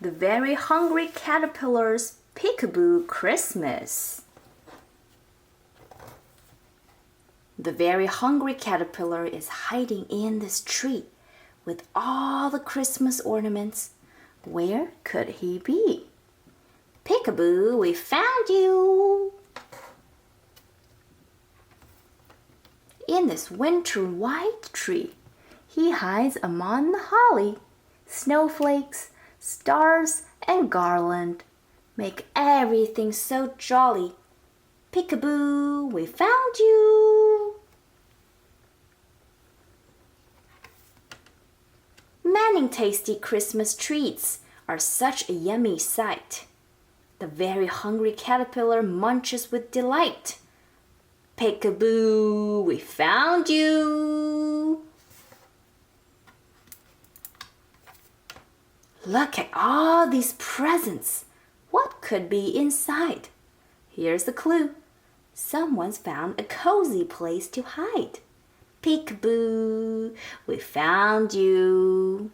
The Very Hungry Caterpillar's Peekaboo Christmas. The very hungry caterpillar is hiding in this tree with all the Christmas ornaments. Where could he be? Peekaboo, we found you! In this winter white tree, he hides among the holly. Snowflakes, stars, and garland make everything so jolly. Peekaboo, we found you! Many tasty Christmas treats are such a yummy sight. The very hungry caterpillar munches with delight. Peekaboo, we found you! Look at all these presents. What could be inside? Here's the clue. Someone's found a cozy place to hide. Peekaboo, we found you.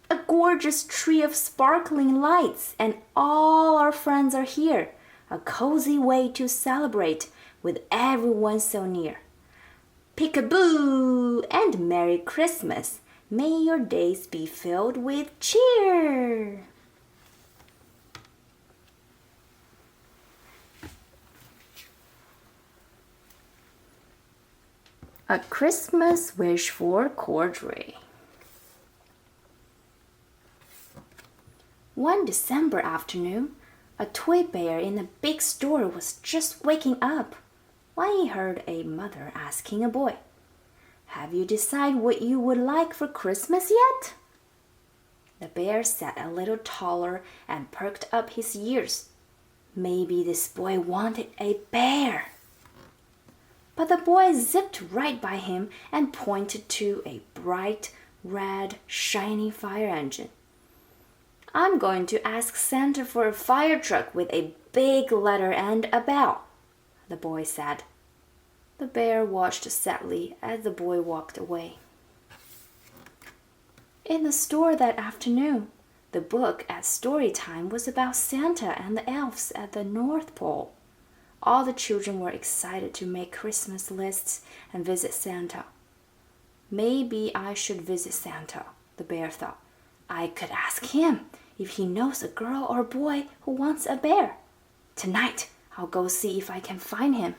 A gorgeous tree of sparkling lights, and all our friends are here. A cozy way to celebrate with everyone so near. Peekaboo and Merry Christmas. May your days be filled with cheer. A Christmas Wish for Cordray. One December afternoon, a toy bear in a big store was just waking up when he heard a mother asking a boy, "Have you decided what you would like for Christmas yet?" The bear sat a little taller and perked up his ears. Maybe this boy wanted a bear. But the boy zipped right by him and pointed to a bright, red, shiny fire engine. "I'm going to ask Santa for a fire truck with a big letter and a bell," the boy said. The bear watched sadly as the boy walked away. In the store that afternoon, the book at story time was about Santa and the elves at the North Pole. All the children were excited to make Christmas lists and visit Santa. Maybe I should visit Santa, the bear thought. I could ask him if he knows a girl or boy who wants a bear. Tonight, I'll go see if I can find him.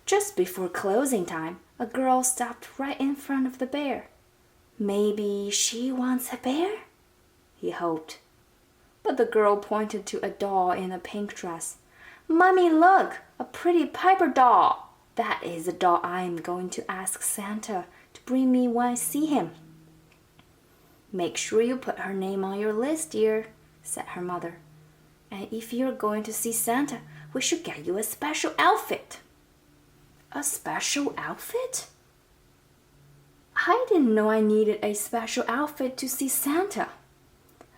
Just before closing time, a girl stopped right in front of the bear. Maybe she wants a bear? He hoped. But the girl pointed to a doll in a pink dress. "Mommy, look, a pretty Piper doll. That is the doll I am going to ask Santa to bring me when I see him." "Make sure you put her name on your list, dear," said her mother. "And if you're going to see Santa, we should get you a special outfit." A special outfit? I didn't know I needed a special outfit to see Santa,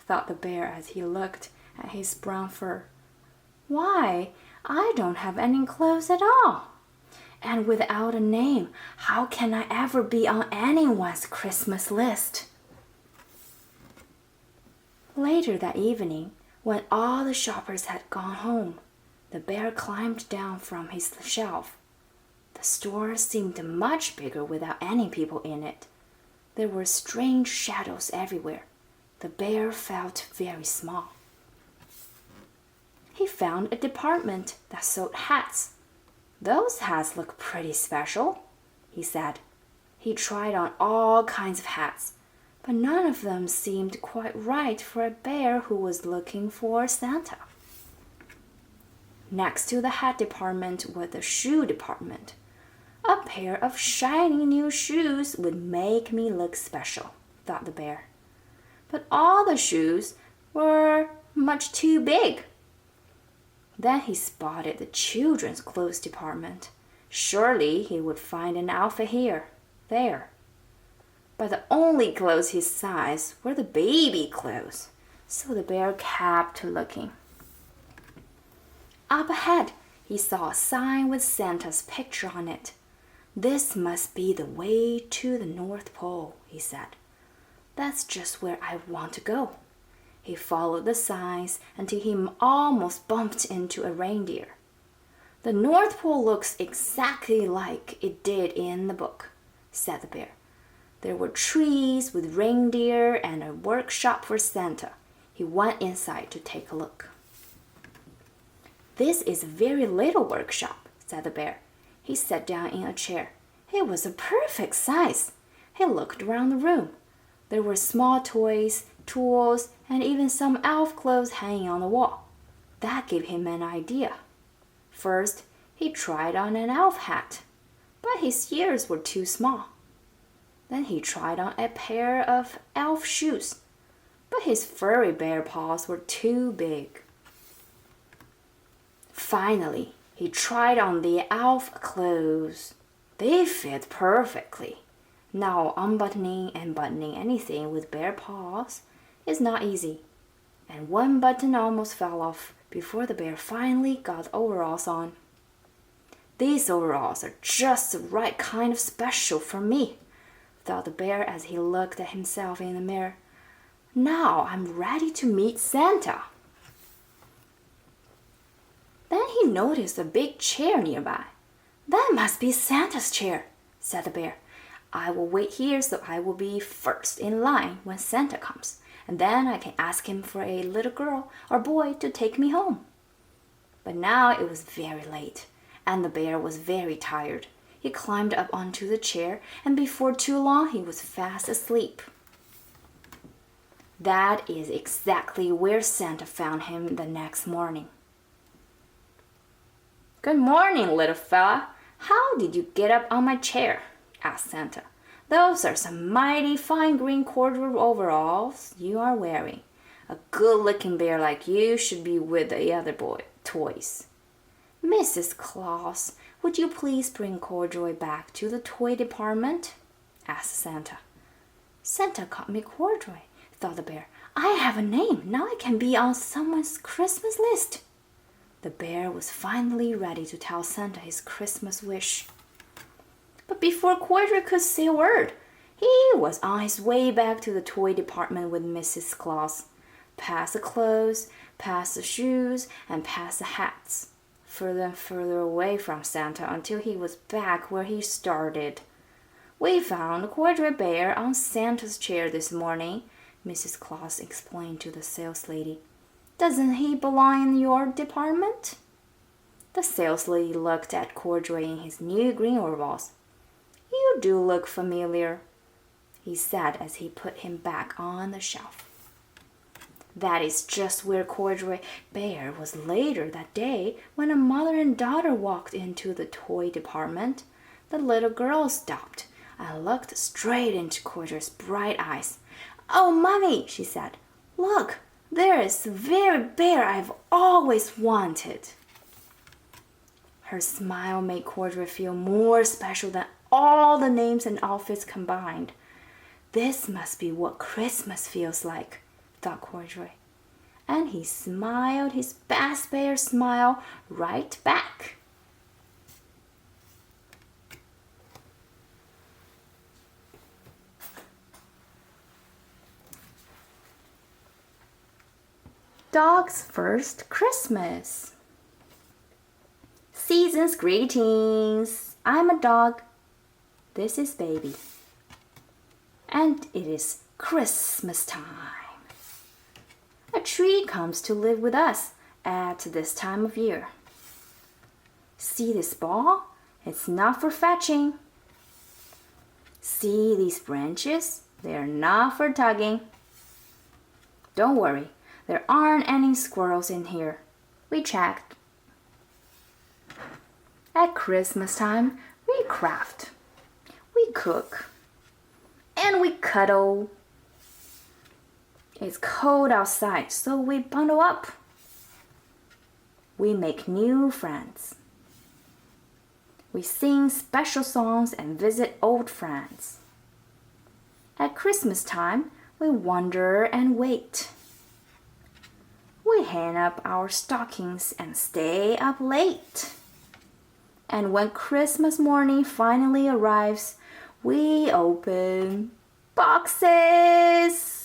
thought the bear as he looked at his brown fur. Why, I don't have any clothes at all. And without a name, how can I ever be on anyone's Christmas list? Later that evening, when all the shoppers had gone home, the bear climbed down from his shelf. The store seemed much bigger without any people in it. There were strange shadows everywhere. The bear felt very small. He found a department that sold hats. "Those hats look pretty special," he said. He tried on all kinds of hats, but none of them seemed quite right for a bear who was looking for Santa. Next to the hat department was the shoe department. "A pair of shiny new shoes would make me look special," thought the bear. But all the shoes were much too big. Then he spotted the children's clothes department. Surely he would find an outfit here, there. But the only clothes his size were the baby clothes, so the bear kept looking. Up ahead, he saw a sign with Santa's picture on it. "This must be the way to the North Pole," he said. "That's just where I want to go." He followed the signs until he almost bumped into a reindeer. "The North Pole looks exactly like it did in the book," said the bear. There were trees with reindeer and a workshop for Santa. He went inside to take a look. "This is a very little workshop," said the bear. He sat down in a chair. It was a perfect size. He looked around the room. There were small toys, tools, and even some elf clothes hanging on the wall. That gave him an idea. First, he tried on an elf hat, but his ears were too small. Then he tried on a pair of elf shoes, but his furry bear paws were too big. Finally, he tried on the elf clothes. They fit perfectly. Now, unbuttoning and buttoning anything with bare paws is not easy, and one button almost fell off before the bear finally got overalls on. "These overalls are just the right kind of special for me," thought the bear as he looked at himself in the mirror. "Now I'm ready to meet Santa." Then he noticed a big chair nearby. "That must be Santa's chair," said the bear. "I will wait here so I will be first in line when Santa comes, and then I can ask him for a little girl or boy to take me home." But now it was very late, and the bear was very tired. He climbed up onto the chair, and before too long he was fast asleep. That is exactly where Santa found him the next morning. "Good morning, little fella. How did you get up on my chair?" asked Santa. "Those are some mighty fine green corduroy overalls you are wearing. A good-looking bear like you should be with the other toys." "Mrs. Claus, would you please bring Corduroy back to the toy department?" asked Santa. "Santa called me Corduroy," thought the bear. "I have a name. Now I can be on someone's Christmas list." The bear was finally ready to tell Santa his Christmas wish. But before Corduroy could say a word, he was on his way back to the toy department with Mrs. Claus. Past the clothes, past the shoes, and past the hats. Further and further away from Santa until he was back where he started. "We found Corduroy Bear on Santa's chair this morning," Mrs. Claus explained to the saleslady. "Doesn't he belong in your department?" The saleslady looked at Corduroy in his new green overalls. "You do look familiar," he said as he put him back on the shelf. That is just where Corduroy Bear was later that day when a mother and daughter walked into the toy department. The little girl stopped and looked straight into Corduroy's bright eyes. "Oh, Mommy," she said, "look, there is the very bear I've always wanted." Her smile made Corduroy feel more special than all the names and outfits combined. "This must be what Christmas feels like," thought Corduroy. And he smiled his best bear smile right back. Dog's first Christmas. Season's greetings. I'm a dog. This is Baby. And it is Christmas time. A tree comes to live with us at this time of year. See this ball? It's not for fetching. See these branches? They're not for tugging. Don't worry, there aren't any squirrels in here. We checked. At Christmas time, we craft, we cook, and we cuddle. It's cold outside, so we bundle up. We make new friends. We sing special songs and visit old friends. At Christmas time, we wonder and wait. We hang up our stockings and stay up late. And when Christmas morning finally arrives, we open boxes.